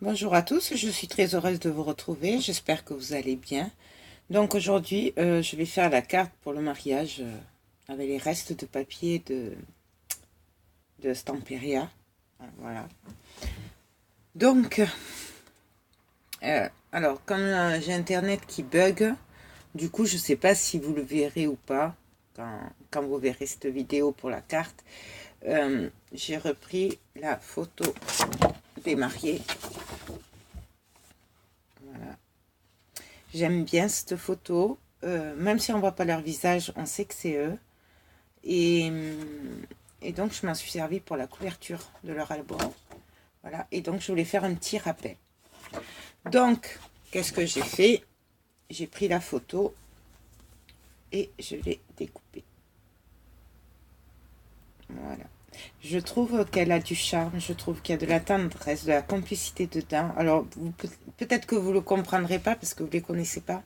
Bonjour à tous, je suis très heureuse de vous retrouver, j'espère que vous allez bien. Donc aujourd'hui, je vais faire la carte pour le mariage avec les restes de papier de Stamperia. Voilà. Donc, alors comme j'ai internet qui bug, du coup je ne sais pas si vous le verrez ou pas quand vous verrez cette vidéo pour la carte. J'ai repris la photo des mariés. Voilà. J'aime bien cette photo. Même si on ne voit pas leur visage, on sait que c'est eux. Et, et donc, je m'en suis servi pour la couverture de leur album. Voilà. Et donc, je voulais faire un petit rappel. Donc, qu'est-ce que j'ai fait? J'ai pris la photo et je l'ai découpée. Voilà. Je trouve qu'elle a du charme, je trouve qu'il y a de la tendresse, de la complicité dedans. Alors, peut-être que vous ne le comprendrez pas parce que vous ne les connaissez pas.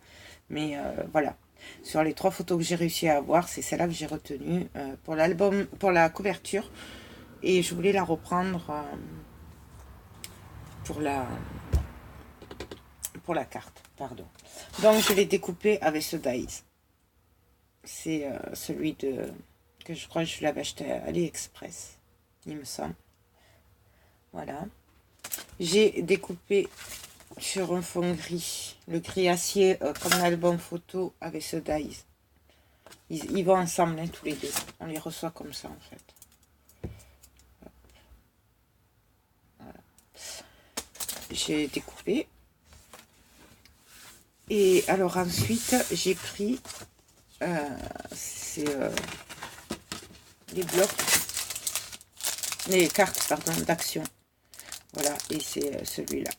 Mais voilà. Sur les 3 photos que j'ai réussi à avoir, c'est celle-là que j'ai retenue pour l'album, pour la couverture. Et je voulais la reprendre pour la carte. Pardon. Donc, je l'ai découpée avec ce dies. C'est celui que je crois que je l'avais acheté à AliExpress, il me semble. Voilà. J'ai découpé sur un fond gris, le gris acier comme l'album photo avec ce dies. Ils vont ensemble, hein, tous les deux. On les reçoit comme ça, en fait. Voilà. J'ai découpé. Et alors ensuite, j'ai pris les blocs, les cartes, pardon, d'action. Voilà, et c'est celui-là.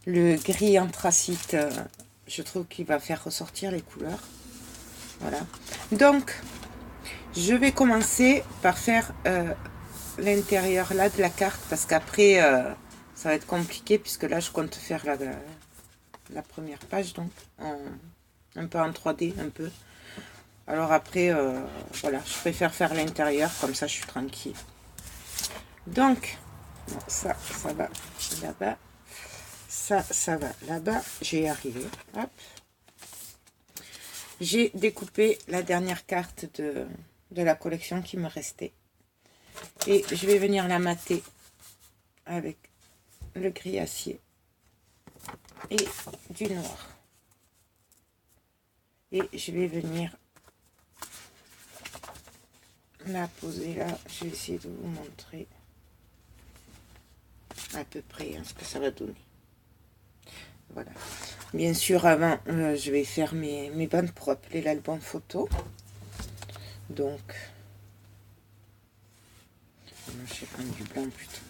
Le gris anthracite, je trouve qu'il va faire ressortir les couleurs. Voilà. Donc, je vais commencer par faire l'intérieur là de la carte parce qu'après, ça va être compliqué puisque là, je compte faire la première page, donc un peu en 3D, un peu. Alors après, voilà, je préfère faire l'intérieur, comme ça je suis tranquille. Donc, bon, ça va là-bas. Ça va là-bas. J'ai arrivé. Hop. J'ai découpé la dernière carte de la collection qui me restait. Et je vais venir la mater avec le gris acier et du noir. Et je vais venir la poser là. Je vais essayer de vous montrer à peu près ce que ça va donner. Voilà. Bien sûr, avant, je vais faire mes bandes propres, l'album photo. Donc, je vais prendre du blanc plutôt.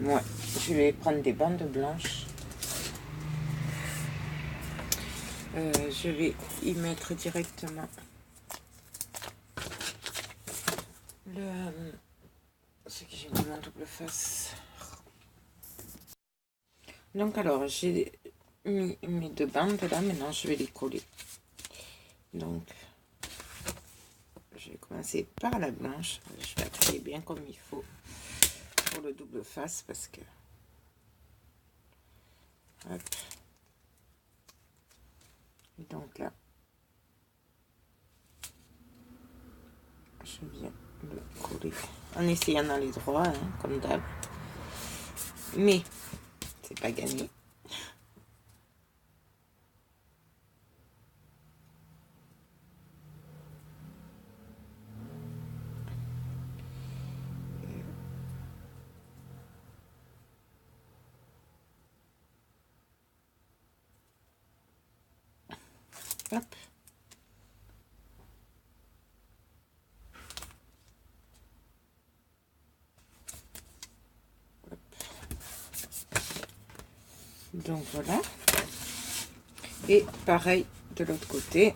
Ouais, je vais prendre des bandes blanches. Je vais y mettre directement ce que j'ai mis en double face. Donc alors, j'ai mis mes 2 bandes là, maintenant je vais les coller. Donc, je vais commencer par la blanche. Je vais appuyer bien comme il faut pour le double face parce que... Hop. Et donc là, je viens le coller en essayant d'aller droit, hein, comme d'hab. Mais, c'est pas gagné. Hop. Donc voilà. Et pareil de l'autre côté.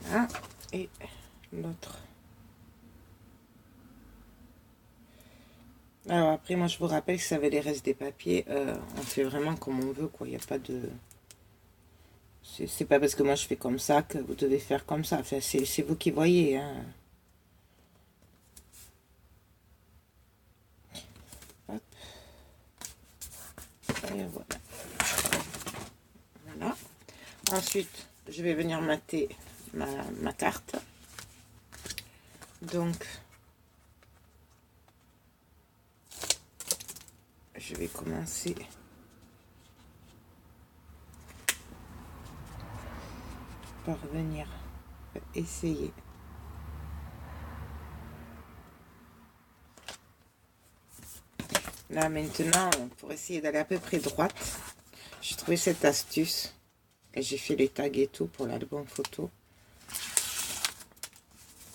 Voilà. Et l'autre. Alors après, moi je vous rappelle que ça avait les restes des papiers. On fait vraiment comme on veut, quoi. Il n'y a pas de... C'est pas parce que moi je fais comme ça que vous devez faire comme ça. Enfin, c'est vous qui voyez, hein. Hop. Et voilà. Voilà. Ensuite, je vais venir mater ma carte. Donc, je vais commencer par venir essayer là maintenant pour essayer d'aller à peu près droite. J'ai trouvé cette astuce et j'ai fait les tags et tout pour l'album photo.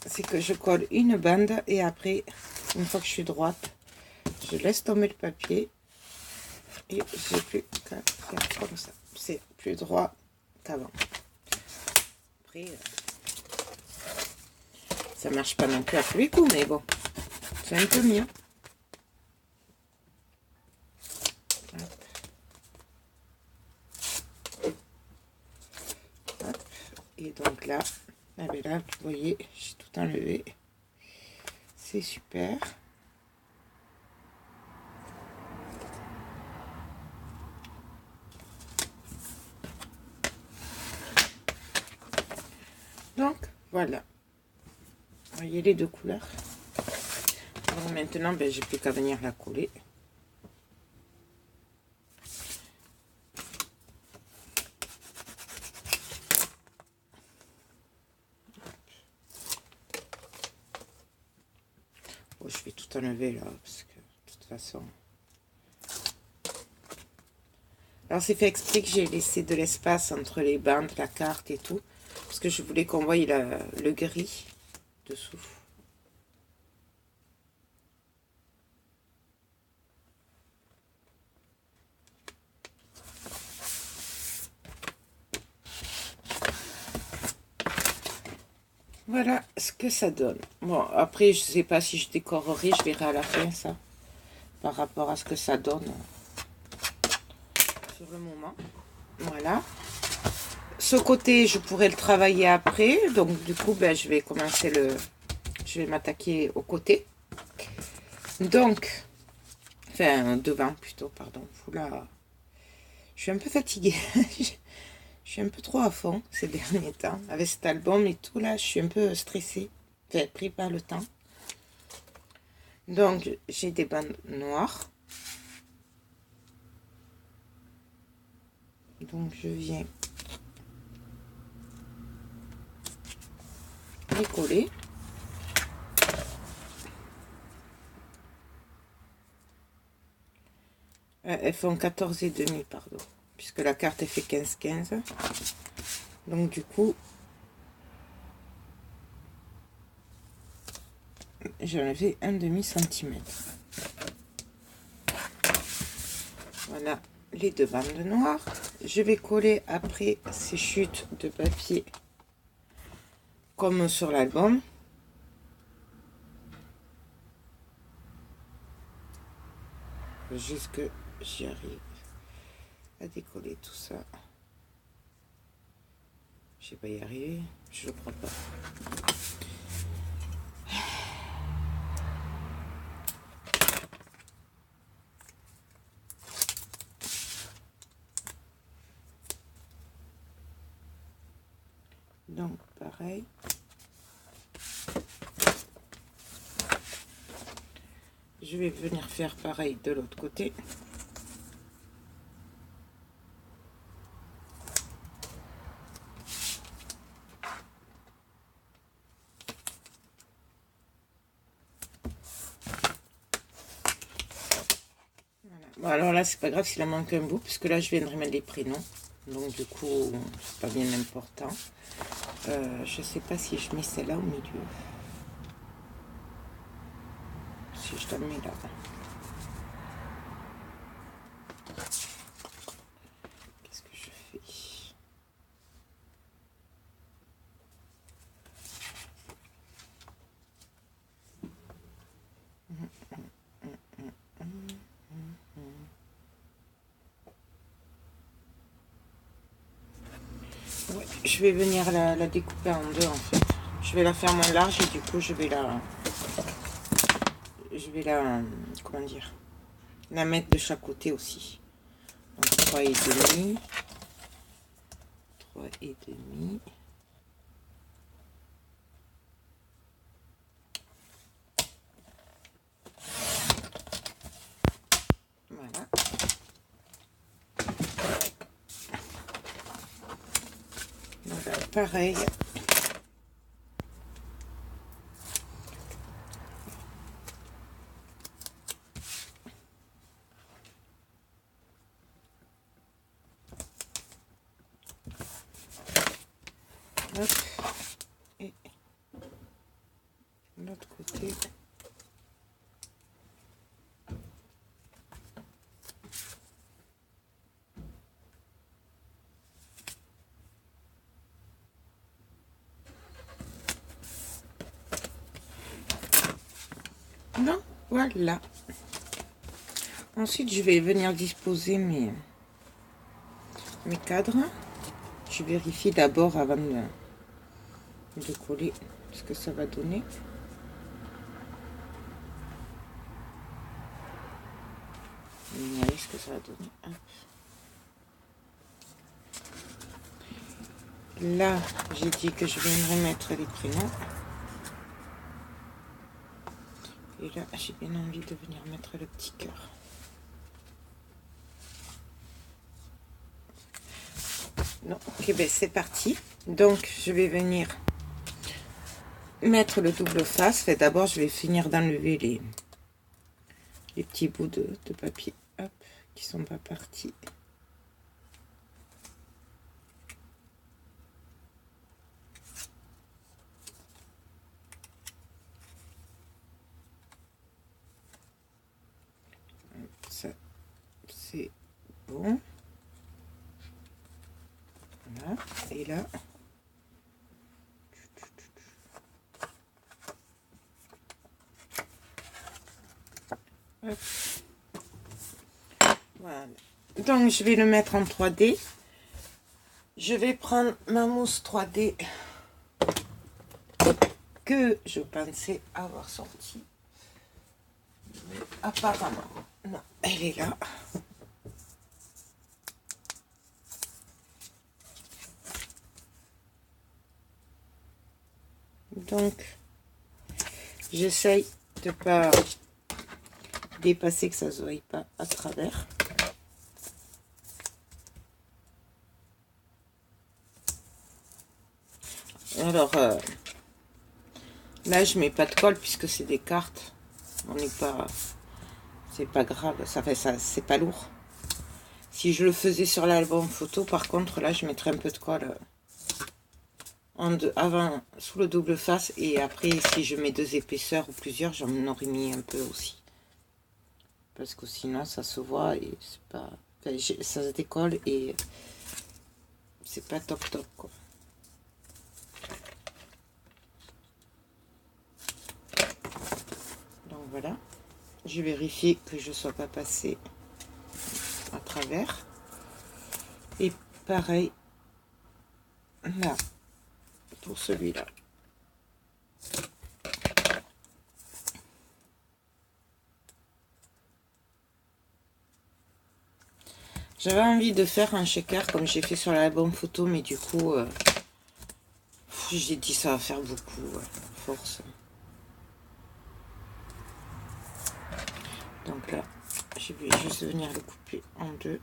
C'est que je colle une bande et après, une fois que je suis droite, je laisse tomber le papier et j'ai plus qu'à faire comme ça. C'est plus droit qu'avant. Après, ça marche pas non plus à tous les coups, mais bon, c'est un peu mieux. Hop. Et donc là, ah ben là, vous voyez, j'ai tout enlevé. C'est super. Donc, voilà. Vous voyez les deux couleurs. Donc maintenant, ben, j'ai plus qu'à venir la coller. Bon, je vais tout enlever là, parce que de toute façon... Alors, c'est fait exprès que j'ai laissé de l'espace entre les bandes, la carte et tout. Parce que je voulais qu'on voie le gris dessous. Voilà ce que ça donne. Bon, après, je sais pas si je décorerai, je verrai à la fin ça. Par rapport à ce que ça donne sur le moment. Voilà. Ce côté, je pourrais le travailler après. Donc, du coup, ben, je vais commencer je vais m'attaquer au côté. Donc, enfin, devant plutôt, pardon. Oula, je suis un peu fatiguée. Je suis un peu trop à fond ces derniers temps. Avec cet album et tout, là, je suis un peu stressée. Enfin, pris par le temps. Donc, j'ai des bandes noires. Donc, je viens les coller. Elles font 14,5, pardon. Puisque la carte, elle fait 15,15. Donc, du coup, j'ai enlevé un demi-centimètre. Voilà les deux bandes noires. Je vais coller après ces chutes de papier comme sur l'album. Jusque j'y arrive à décoller tout ça. Je vais pas y arriver, je ne crois pas. Donc pareil. Je vais venir faire pareil de l'autre côté. alors là, c'est pas grave s'il en manque un bout, puisque là, je viendrai mettre les prénoms. Donc, du coup, c'est pas bien important. Je sais pas si je mets celle-là au milieu. Si je la mets là. Qu'est-ce que je fais? Ouais, je vais venir la découper en deux en fait. Je vais la faire moins large et du coup je vais la comment dire, la mettre de chaque côté aussi. Donc 3 et demi, 3 et demi. Voilà. Voilà, pareil. Hop. Et l'autre côté. Non, voilà. Ensuite, je vais venir disposer mes cadres. Je vérifie d'abord avant de coller ce que ça va donner. Regardez ce que ça va donner. Hop. Là, j'ai dit que je viendrais mettre les prénoms. Et là, j'ai bien envie de venir mettre le petit cœur. Non, ok, ben c'est parti. Donc, je vais venir mettre le double face. D'abord, je vais finir d'enlever les petits bouts de papier, hop, qui sont pas partis. Ça, c'est bon. Voilà. Et là, hop. Voilà. Donc, je vais le mettre en 3D. Je vais prendre ma mousse 3D que je pensais avoir sortie. Mais apparemment, non, elle est là. Donc, j'essaye de pas dépasser, que ça se voie pas à travers. Alors, là, je mets pas de colle puisque c'est des cartes. On n'est pas... C'est pas grave, ça fait ça, c'est pas lourd. Si je le faisais sur l'album photo, par contre, là, je mettrais un peu de colle avant, sous le double face. Et après, si je mets 2 épaisseurs ou plusieurs, j'en aurais mis un peu aussi. Parce que sinon, ça se voit et c'est pas... Enfin, ça se décolle et c'est pas top top, quoi. Donc voilà, je vérifie que je ne sois pas passé à travers. Et pareil, là, pour celui-là. J'avais envie de faire un shaker comme j'ai fait sur l'album photo, mais du coup, j'ai dit ça va faire beaucoup, force. Donc là, je vais juste venir le couper en deux.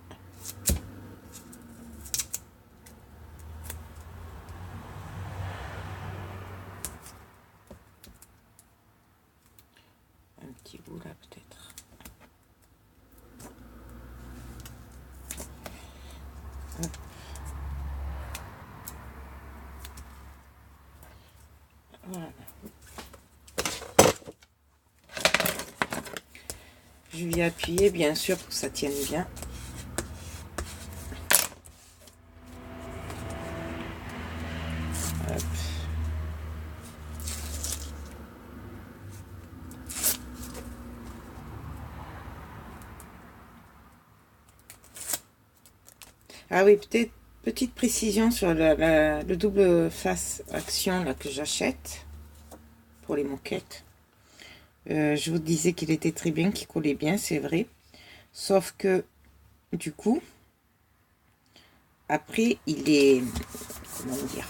Un petit bout là peut-être. Voilà. Je vais appuyer bien sûr pour que ça tienne bien. Hop. Ah oui, peut-être petite précision sur le double face action là que j'achète pour les moquettes. Je vous disais qu'il était très bien, qu'il collait bien, c'est vrai. Sauf que du coup, après, il est, comment dire,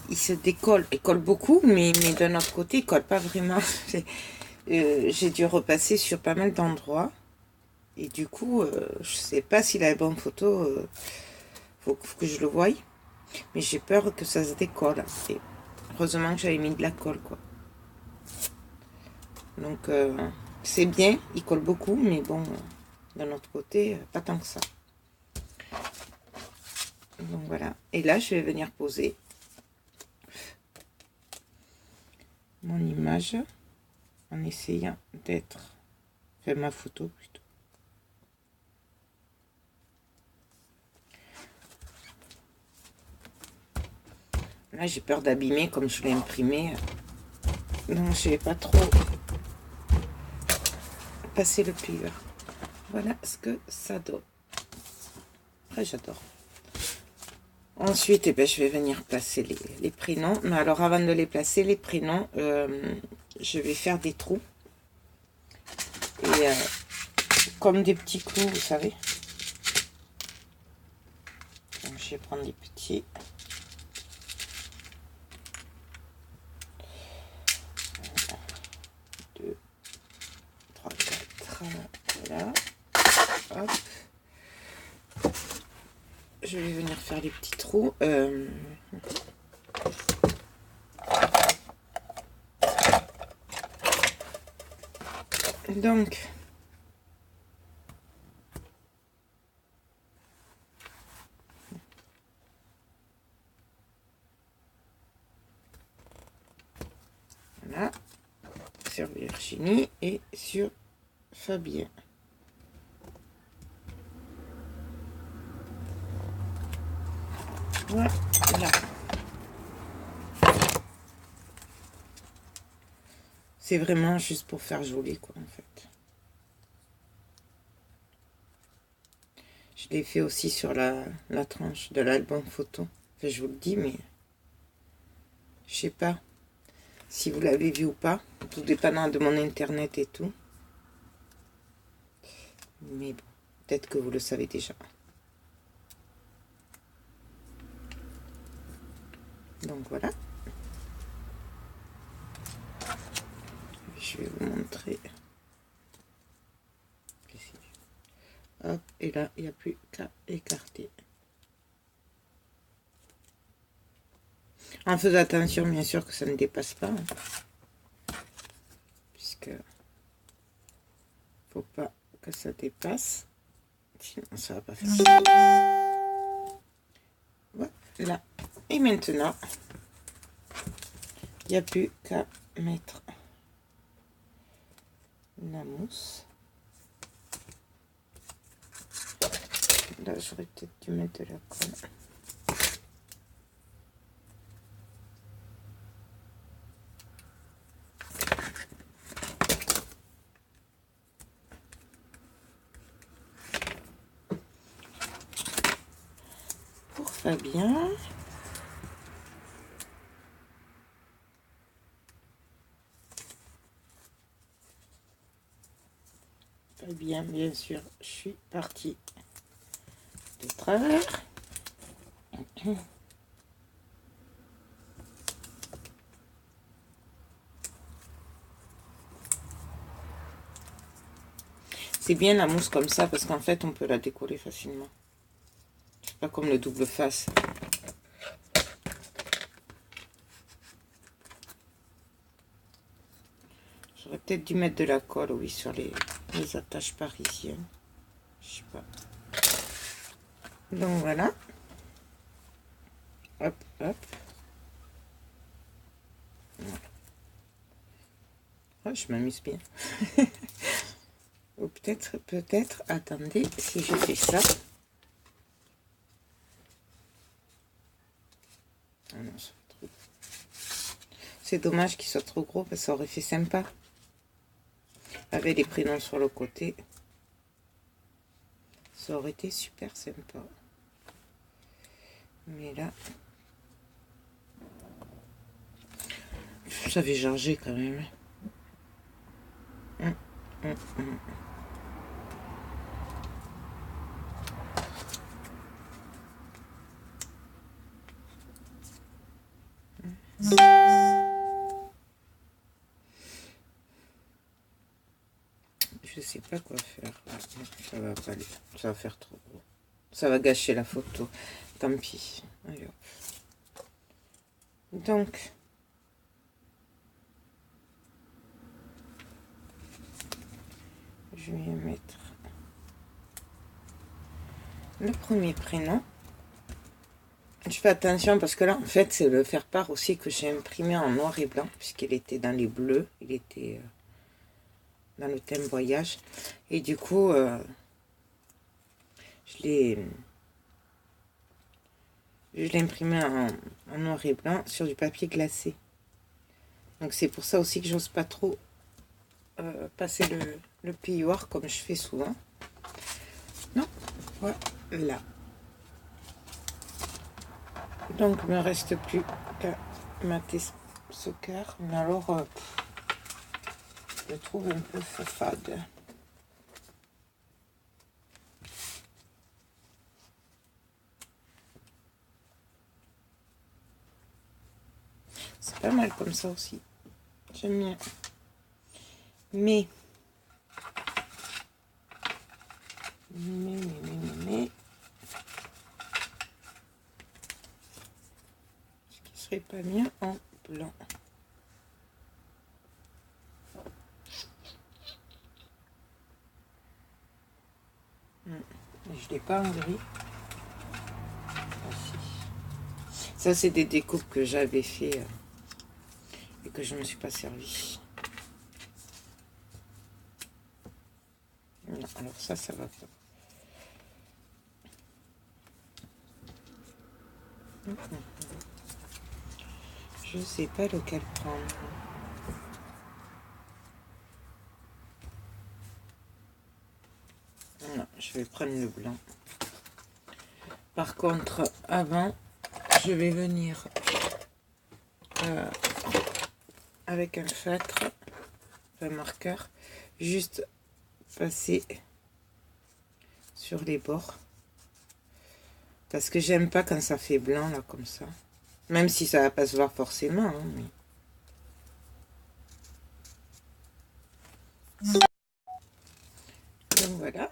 il se décolle, il colle beaucoup, mais d'un autre côté, il colle pas vraiment. J'ai dû repasser sur pas mal d'endroits. Et du coup, je sais pas si la bonne photo, faut que je le voie. Mais j'ai peur que ça se décolle. Et heureusement que j'avais mis de la colle, quoi. Donc, c'est bien, il colle beaucoup, mais bon, d'un autre côté, pas tant que ça. Donc voilà. Et là, je vais venir poser mon image en essayant d'être... Enfin, ma photo, plutôt. Là, j'ai peur d'abîmer comme je l'ai imprimé. Donc, je vais pas trop passer le plieur. Voilà ce que ça donne. Après, j'adore. Ensuite, eh ben, je vais venir placer les prénoms. Mais alors, avant de les placer, les prénoms, je vais faire des trous. Et comme des petits clous, vous savez. Donc, je vais prendre des petits. 2, 3, 4. Voilà. Hop. Je vais venir faire les petits trous. Donc, voilà, sur Virginie et sur Fabien. Voilà. C'est vraiment juste pour faire joli, quoi, en fait. Je l'ai fait aussi sur la tranche de l'album photo. Enfin, je vous le dis, mais je sais pas si vous l'avez vu ou pas. Tout dépendant de mon internet et tout. Mais bon, peut-être que vous le savez déjà. Donc voilà. Je vais vous montrer. Hop, et là, il n'y a plus qu'à écarter. En faisant attention, bien sûr, que ça ne dépasse pas. Puisque faut pas que ça dépasse. Sinon, ça va pas faire ça. Voilà. Et maintenant, il n'y a plus qu'à mettre la mousse. Là, j'aurais peut-être dû mettre de la colle. Pour Fabien. Fabien, bien sûr, je suis partie de travers. C'est bien la mousse comme ça parce qu'en fait on peut la décoller facilement. C'est pas comme le double face. J'aurais peut-être dû mettre de la colle, oui, sur les attaches parisiennes. Je sais pas. Donc voilà. Hop, hop. Voilà. Oh, je m'amuse bien. Ou peut-être, attendez, si je fais ça. Ah non, ça fait trop. C'est dommage qu'il soit trop gros parce que ça aurait fait sympa. Avec les prénoms sur le côté. Ça aurait été super sympa. Mais là, ça avait chargé quand même. Je sais pas quoi faire. Ça va pas aller. Ça va faire trop gros. Ça va gâcher la photo. Tant pis. Allez, hop. Donc, je vais mettre le premier prénom. Je fais attention parce que là, en fait, c'est le faire-part aussi que j'ai imprimé en noir et blanc, puisqu'il était dans les bleus. Il était dans le thème voyage. Et du coup, je l'ai imprimé en noir et blanc sur du papier glacé. Donc c'est pour ça aussi que j'ose pas trop passer le plioir comme je fais souvent. Non, voilà. Donc il me reste plus qu'à mater ce cœur. Mais alors, je le trouve un peu fade. C'est pas mal comme ça aussi. J'aime bien. Mais ce qui serait pas mieux en blanc. Je l'ai pas en gris. Ça, c'est des découpes que j'avais fait et que je ne me suis pas servi. Non, alors ça va pas. Je sais pas lequel prendre. Non, je vais prendre le blanc. Par contre, avant, je vais venir avec un feutre, un marqueur, juste passer sur les bords. Parce que j'aime pas quand ça fait blanc, là, comme ça. Même si ça va pas se voir forcément, hein, mais... Donc voilà.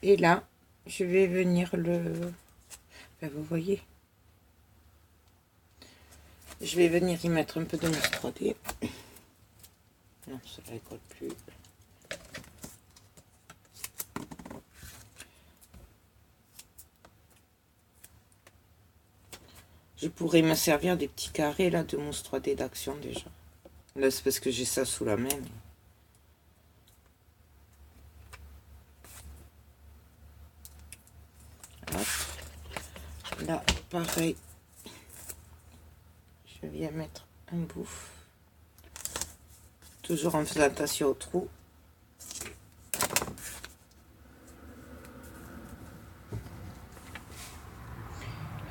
Et là, je vais venir le... Ben, vous voyez. Je vais venir y mettre un peu de mousse 3D. Non, ça ne colle plus. Je pourrais me servir des petits carrés là de mousse 3D d'action déjà. Là, c'est parce que j'ai ça sous la main. Mais... Là, pareil. Je viens mettre un bout. Toujours en faisant attention au trou.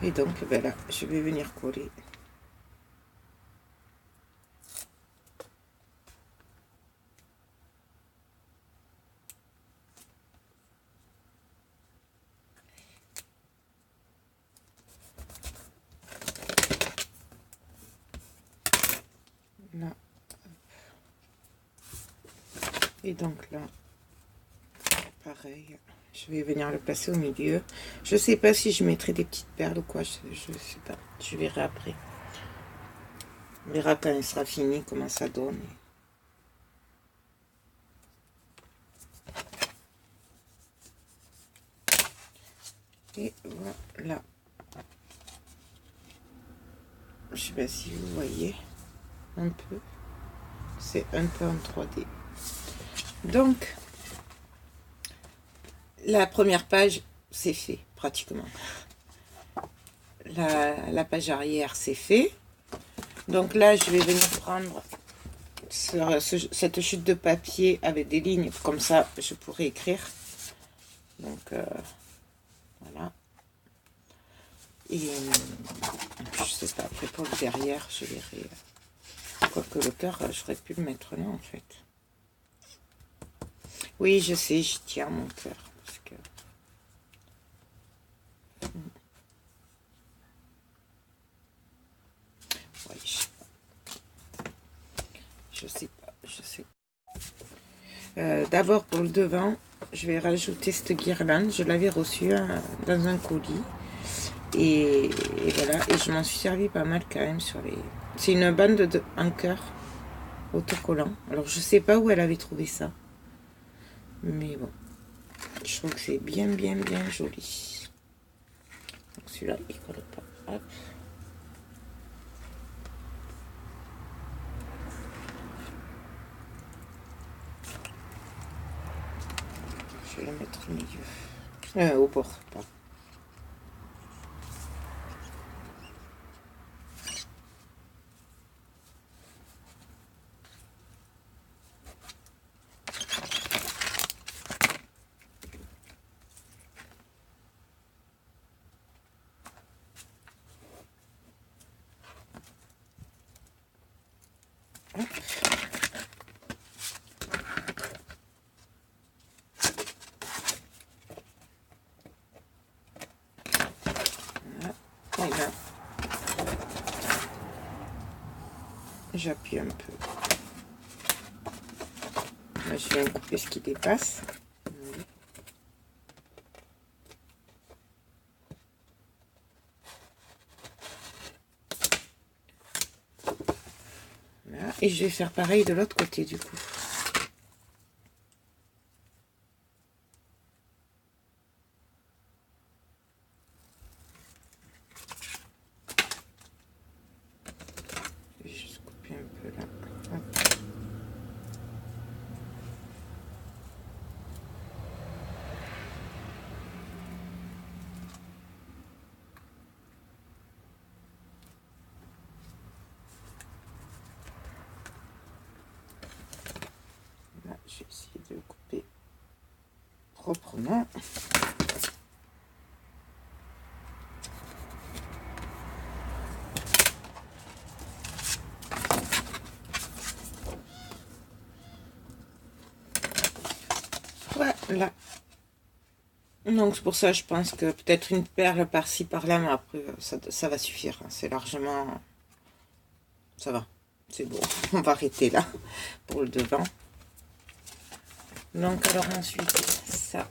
Et donc, ben là, je vais venir coller. Là. Et donc là, pareil, je vais venir le placer au milieu. Je sais pas si je mettrai des petites perles ou quoi, je sais pas. Je verrai après. On verra quand il sera fini comment ça donne. Et voilà. Je sais pas si vous voyez un peu. C'est un peu en 3D. Donc, la première page, c'est fait, pratiquement. La page arrière, c'est fait. Donc là, je vais venir prendre cette chute de papier avec des lignes. Comme ça, je pourrais écrire. Donc, voilà. Et je sais pas, après pour le derrière, je verrai. Quoique le cœur, j'aurais pu le mettre là, en fait. Oui, je sais, j'y tiens mon cœur. Parce que... ouais, je sais pas. D'abord, pour le devant, je vais rajouter cette guirlande. Je l'avais reçue dans un colis. Et voilà, et je m'en suis servi pas mal quand même sur les... C'est une bande en cœur autocollant. Alors, je sais pas où elle avait trouvé ça. Mais bon, je trouve que c'est bien joli. Donc celui-là, il colle pas. Hop. Je vais le mettre au milieu. Au bord, pardon. Et là, j'appuie un peu. Là, je viens couper ce qui dépasse. Voilà. Et je vais faire pareil de l'autre côté du coup. Je vais juste couper un peu là. Hop. Là, je vais essayer de couper proprement. Voilà. Donc c'est pour ça je pense que peut-être une perle par-ci par-là, mais après ça va suffire. C'est largement... ça va. C'est bon. On va arrêter là pour le devant. Donc alors ensuite ça.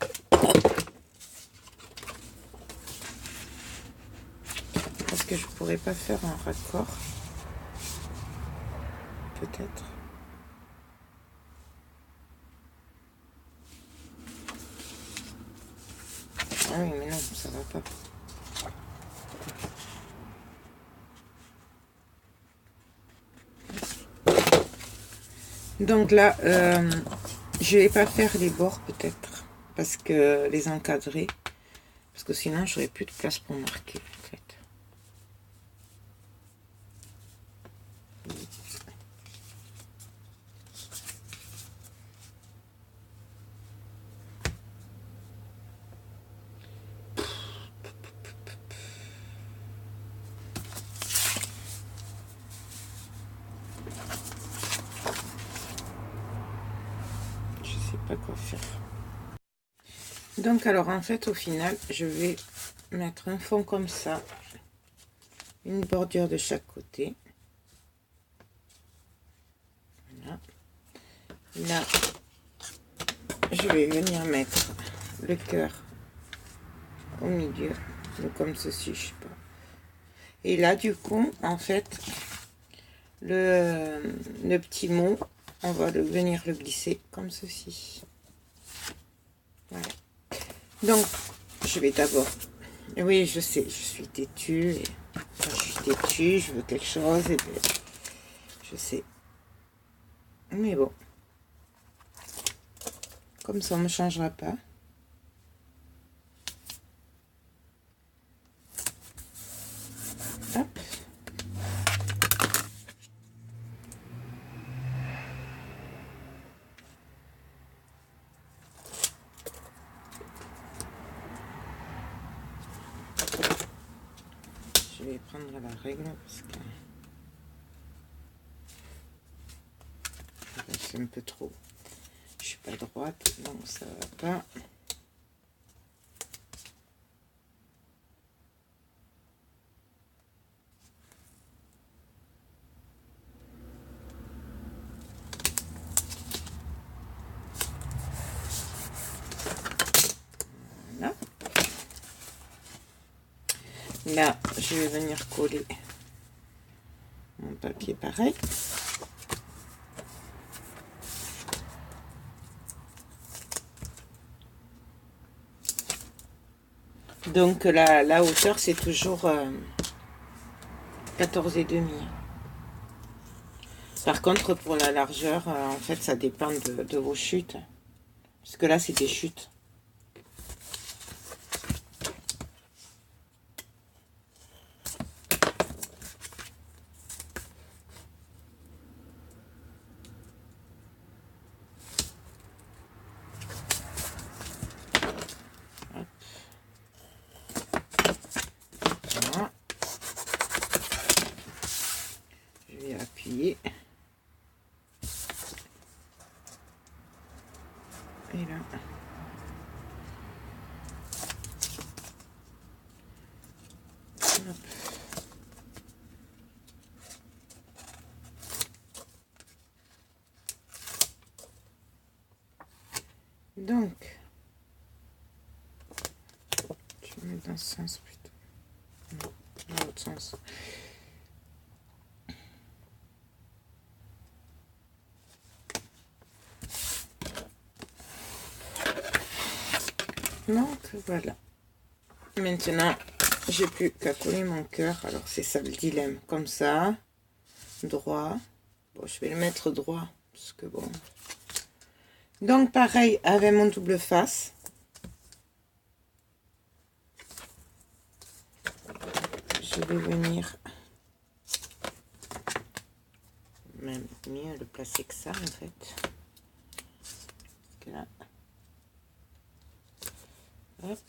Est-ce que je pourrais pas faire un raccord? Peut-être. Ah oui, mais non, ça va pas. Donc là, je vais pas faire les bords peut-être, parce que les encadrer, parce que sinon j'aurais plus de place pour marquer en fait. Pas quoi faire. Donc alors en fait au final je vais mettre un fond comme ça, une bordure de chaque côté. Voilà. Là je vais venir mettre le cœur au milieu, donc comme ceci, je sais pas. Et là du coup en fait le petit mot, on va venir le glisser comme ceci. Voilà. Donc, je vais d'abord... Oui, je sais, je suis têtue. Et... enfin, je suis têtue, je veux quelque chose, et bien, je sais. Mais bon. Comme ça, on ne me changera pas. Hop. Je vais prendre la règle parce que c'est un peu trop. Je suis pas droite, donc ça va pas. Voilà. Là, je vais venir coller mon papier pareil. Donc la hauteur, c'est toujours 14,5. Par contre, pour la largeur, en fait, ça dépend de vos chutes. Parce que là, c'est des chutes. Voilà. Je vais appuyer. Et là. Hop. Donc, je mets dans ce sens plutôt. Non, dans l'autre sens. Donc, voilà. Maintenant, j'ai plus qu'à coller mon cœur. Alors, c'est ça le dilemme. Comme ça, droit. Bon, je vais le mettre droit. Parce que bon. Donc, pareil, avec mon double face. Je vais venir même mieux le placer que ça, en fait. Parce que là. Hop.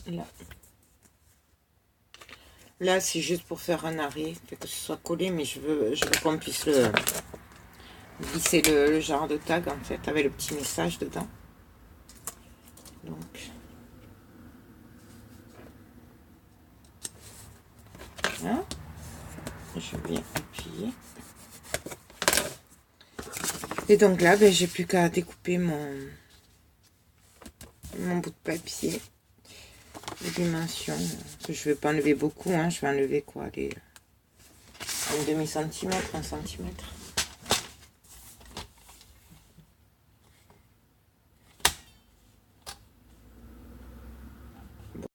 Là. Là, c'est juste pour faire un arrêt, fait que ce soit collé, mais je veux qu'on puisse le glisser le genre de tag, en fait, avec le petit message dedans. Donc, là, je viens appuyer. Et donc là, ben, j'ai plus qu'à découper mon bout de papier. Les dimensions, je ne vais pas enlever beaucoup, hein, je vais enlever quoi, un demi-centimètre, 1 centimètre. Bon.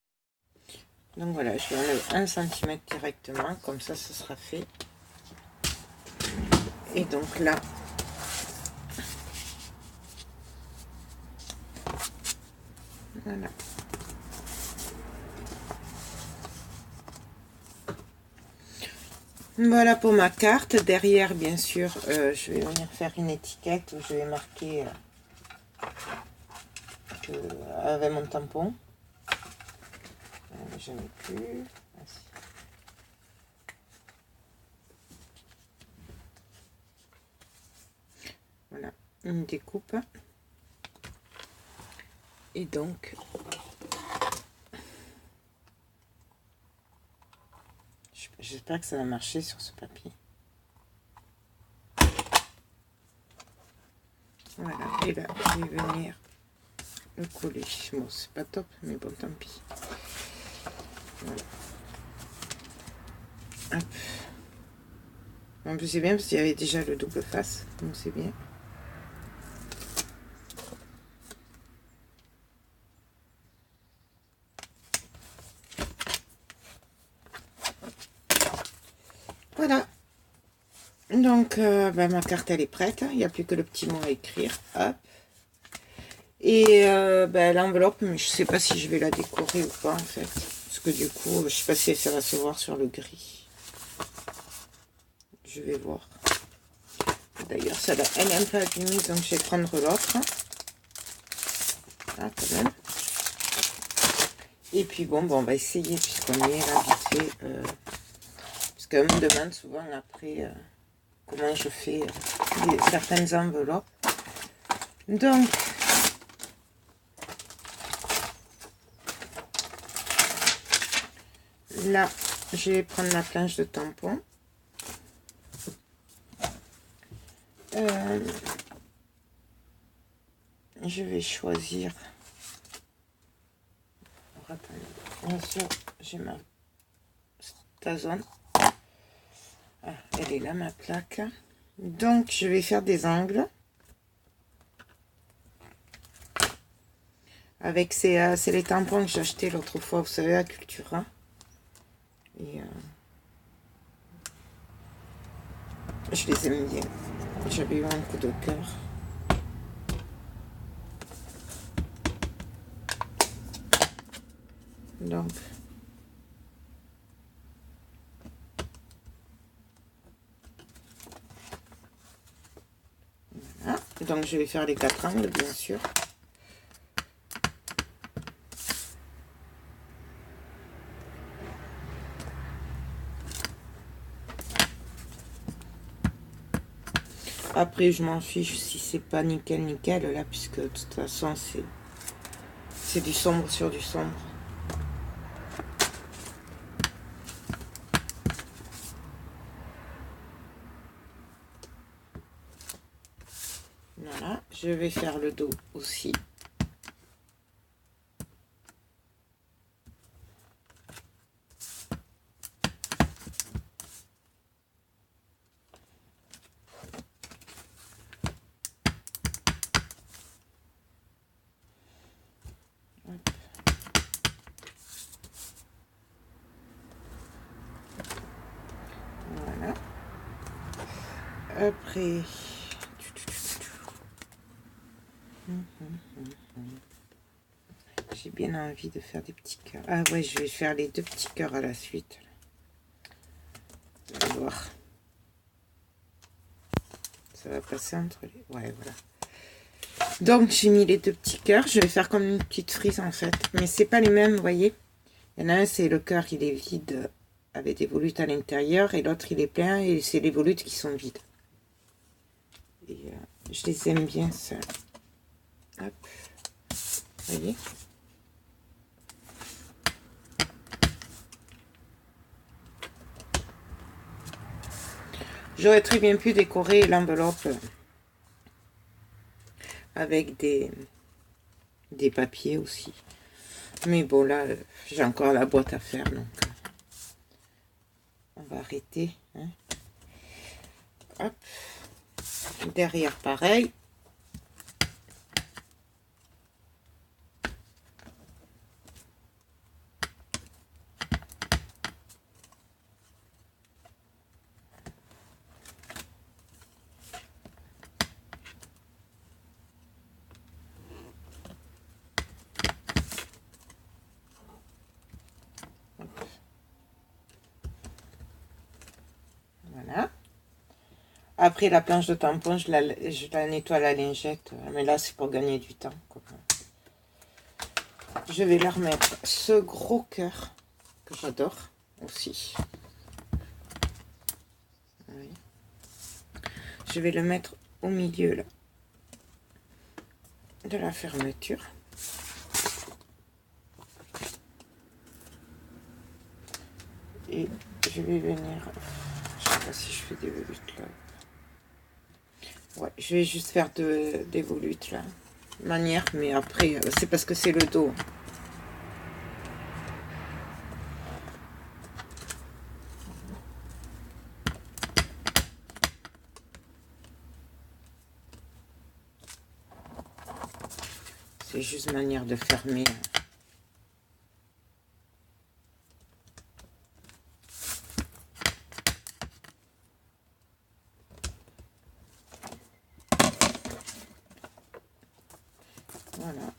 Donc voilà, je vais enlever 1 centimètre directement, comme ça, ce sera fait. Et donc là, voilà. Voilà pour ma carte. Derrière, bien sûr, je vais venir faire une étiquette où je vais marquer avec mon tampon. Je n'ai plus. Voilà, une découpe. Et donc, j'espère que ça va marcher sur ce papier. Voilà, et là, je vais venir le coller. Bon, c'est pas top, mais bon, tant pis. Voilà. Hop. En plus, c'est bien parce qu'il y avait déjà le double face, donc c'est bien. Voilà. Donc, ma carte, elle est prête. Il n'y a plus que le petit mot à écrire. Hop. Et l'enveloppe, mais je sais pas si je vais la décorer ou pas, en fait. Parce que du coup, je sais pas si ça va se voir sur le gris. Je vais voir. D'ailleurs, elle est un peu abîmée, donc je vais prendre l'autre. Ah, quand même. Et puis bon, on va essayer, puisqu'on y est là, vite fait. Parce qu'on me demande souvent après comment je fais certaines enveloppes. Donc, là, je vais prendre la planche de tampon. Je vais choisir. Alors, attendez. Bien sûr, j'ai ta zone. Ah, elle est là, ma plaque. Donc, je vais faire des angles. Avec c'est les tampons que j'ai achetés l'autre fois, vous savez, à Cultura. Et je les aime bien. J'avais eu un coup de cœur. Donc, voilà. Donc, je vais faire les 4 angles, bien sûr. Après, je m'en fiche si c'est pas nickel, là, puisque de toute façon, c'est du sombre sur du sombre. Voilà, je vais faire le dos aussi. Voilà. Après, j'ai bien envie de faire des petits cœurs. Ah ouais, je vais faire les 2 petits cœurs à la suite. On va voir. Ça va passer entre les... Ouais, voilà. Donc, j'ai mis les 2 petits cœurs. Je vais faire comme une petite frise, en fait. Mais c'est pas les mêmes, vous voyez. Il y en a un, c'est le cœur, il est vide, avec des volutes à l'intérieur. Et l'autre, il est plein, et c'est les volutes qui sont vides. Et je les aime bien, ça. Hop. Vous voyez. J'aurais très bien pu décorer l'enveloppe avec des papiers aussi. Mais bon, là, j'ai encore la boîte à faire, donc on va arrêter. Hein. Hop. Derrière, pareil. Voilà. Après, la planche de tampon, je la nettoie à la lingette. Mais là, c'est pour gagner du temps, quoi. Je vais leur mettre ce gros cœur que j'adore aussi. Oui. Je vais le mettre au milieu là de la fermeture. Et je vais venir... Je sais pas si je fais des volutes là. Ouais, je vais juste faire des volutes là. Manière, mais après, c'est parce que c'est le dos. C'est juste une manière de fermer. Voilà.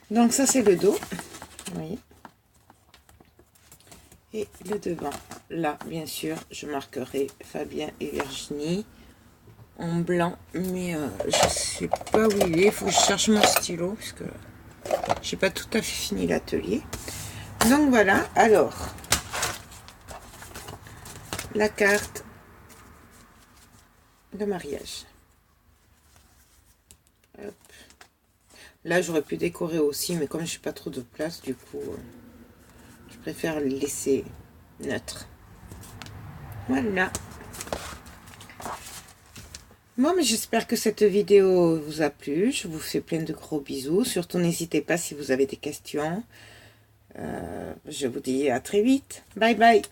Donc ça c'est le dos. Vous voyez. Et le devant. Là, bien sûr, je marquerai Fabien et Virginie en blanc, mais je sais pas où il est. Il faut que je cherche mon stylo parce que j'ai pas tout à fait fini l'atelier. Donc voilà. Alors la carte de mariage. Hop. Là, j'aurais pu décorer aussi, mais comme je n'ai pas trop de place, du coup, je préfère le laisser neutre. Voilà. Bon, mais j'espère que cette vidéo vous a plu. Je vous fais plein de gros bisous. Surtout, n'hésitez pas si vous avez des questions. Je vous dis à très vite. Bye bye.